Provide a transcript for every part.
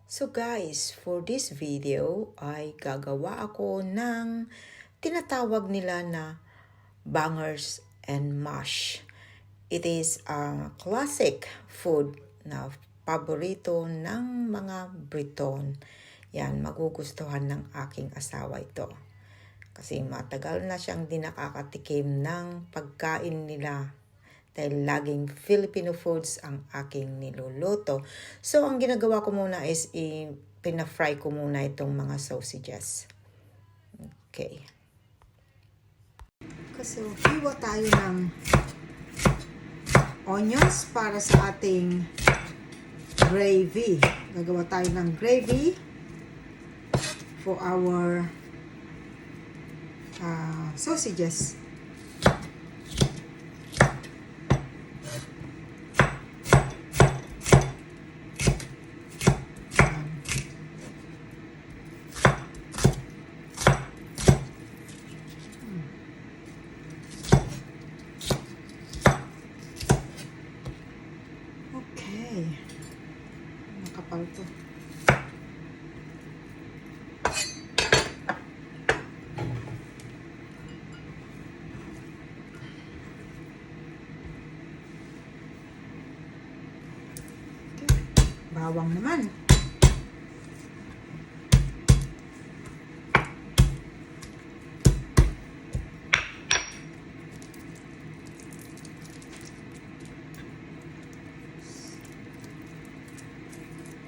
So guys, for this video ay gagawa ako ng tinatawag nila na bangers and mash. It is a classic food na paborito ng mga Briton. Yan, magugustuhan ng aking asawa ito. Kasi matagal na siyang di nakakatikim ng pagkain nila. Dahil laging Filipino foods ang aking niluluto. So, ang ginagawa ko muna is pina-fry ko muna itong mga sausages. Okay. So, hiwa tayo ng onions para sa ating gravy. Gagawa tayo ng gravy for our sausages. Nakapal to. Bawang naman.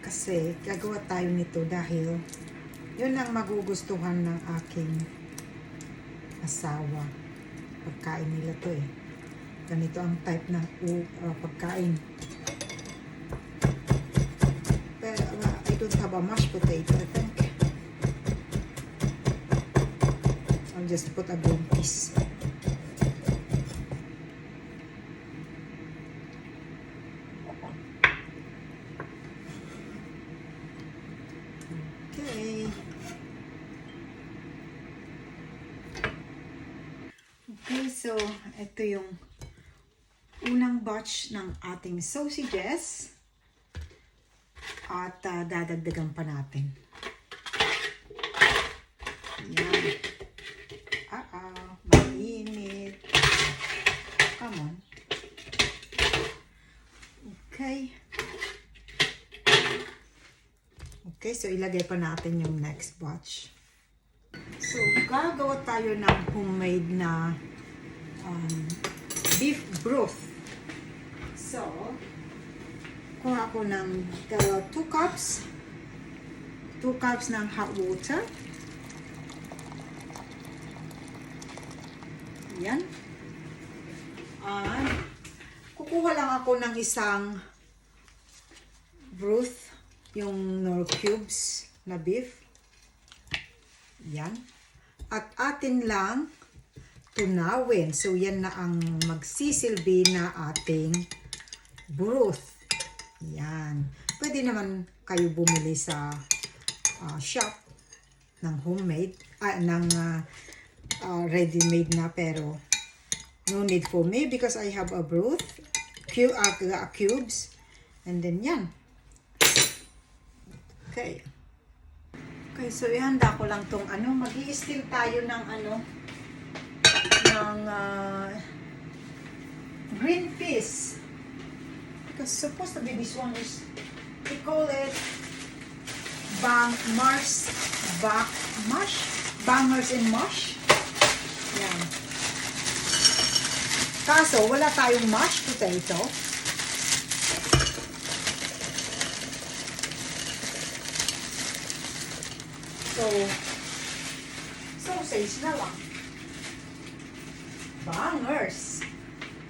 Kasi gagawa tayo nito dahil yun ang magugustuhan ng aking asawa. Pagkain nila to eh. Ganito ang type ng pagkain. Pero I don't have a mashed potato, I think. I'll just put a green piece. Okay, so ito yung unang batch ng ating sausages at dadagdagan pa natin. Yan. Mainit. Come on. Okay. Okay, so ilagay pa natin yung next batch. So, gagawa tayo ng homemade na beef broth. So, kuha ko ng 2 cups. 2 cups ng hot water. Yan. At kukuha lang ako ng isang broth, yung nor cubes na beef. Yan. At atin lang tunawin. So, yan na ang magsisilbi na ating broth. Yan. Pwede naman kayo bumili sa shop ng homemade, ng ready-made na, pero no need for me because I have a broth, cubes, and then yan. Okay. Okay, so ihanda ko lang tong mag-i-steam tayo ng green peas. Because supposed to be this one is, we call it bangers and mash. Yan. Kaso, wala tayong mashed potato. So, sausage na lang. Bangers.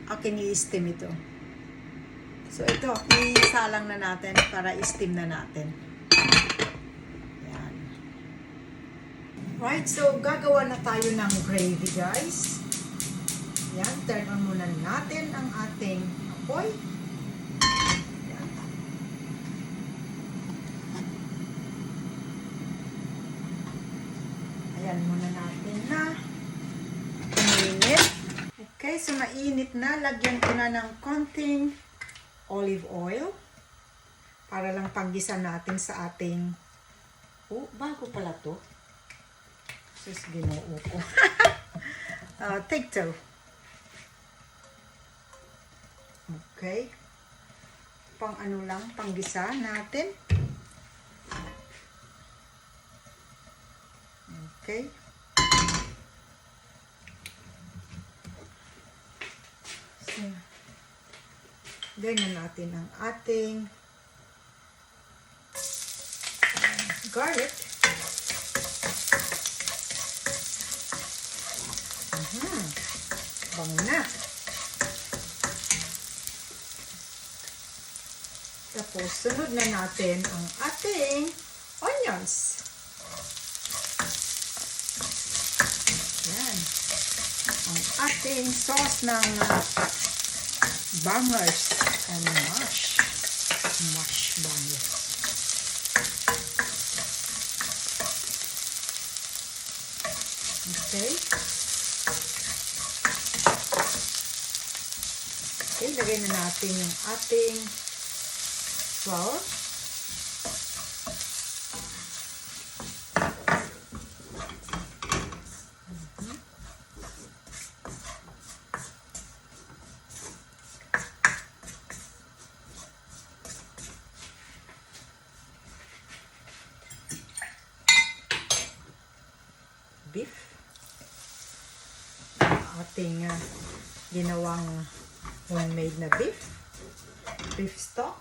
Akin i-steam ito. So, ito, isalang na natin para i-steam na natin. Yan. Right, so gagawa na tayo ng gravy, guys. Yan, turn on muna natin ang ating apoy. Ayan muna natin na mainit. Okay, so mainit na. Lagyan ko na ng konting olive oil. Para lang panggisa natin sa ating... Oh, bago pala to. Sus, ginoo ko. Take two. Okay. Pang ano lang, panggisa natin. Okay. So, ganyan natin ang ating garlic. Bang na. Tapos, sunod na natin ang ating onions. Yan. Ang ating sauce ng bangers and mash. Mash bangers. Okay. Okay, lagay na natin yung ating flour. Beef. Ating ginawang homemade na beef stock.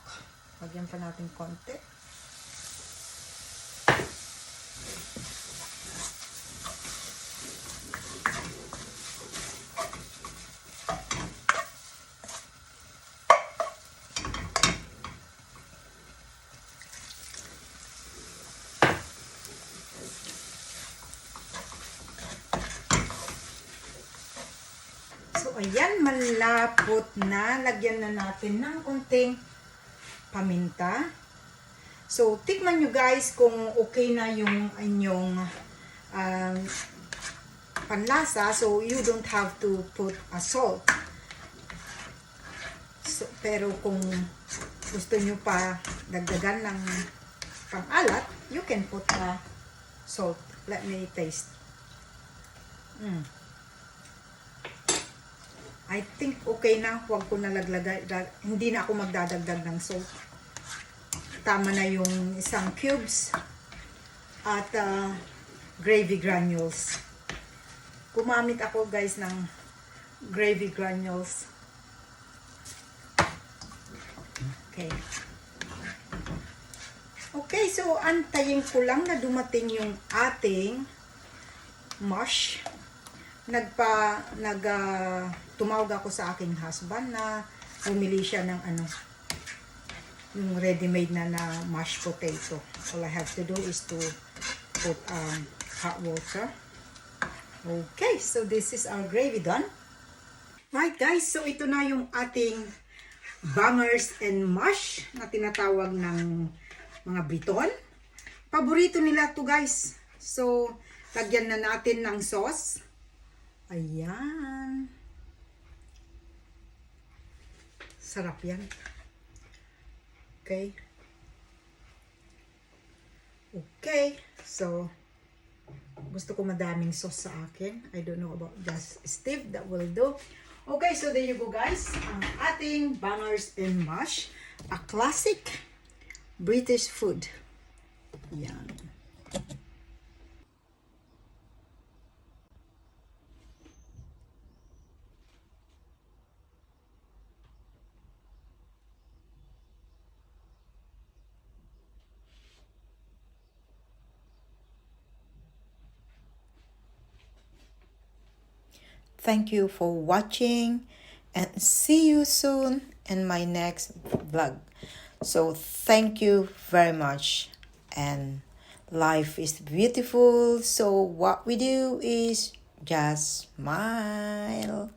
Lagyan pa natin konti. So, ayan, malapot na. Lagyan na natin ng konting paminta. So, tikman nyo guys kung okay na yung inyong panlasa. So, you don't have to put a salt. So, pero kung gusto nyo pa dagdagan ng pang-alat, you can put a salt. Let me taste. I think okay na. Huwag ko nalaglagay. Hindi na ako magdadagdag ng salt. Tama na yung isang cubes at gravy granules. Gumamit ako guys ng gravy granules. Okay. Okay, so antayin ko lang na dumating yung ating mush. Tumawag ako sa aking husband na bumili siya ng yung ready-made na mashed potato. All I have to do is to put hot water. Okay, so this is our gravy done. Right guys, so ito na yung ating bangers and mash na tinatawag ng mga Briton. Paborito nila to guys. So, lagyan na natin ng sauce. Ayan. Sarap yan. Okay. Okay. So, gusto ko madaming sauce sa akin. I don't know about just Steve. That will do. Okay, so there you go guys. Ang ating bangers and mash. A classic British food. Yan. Thank you for watching and see you soon in my next vlog. So thank you very much, and life is beautiful, so what we do is just smile.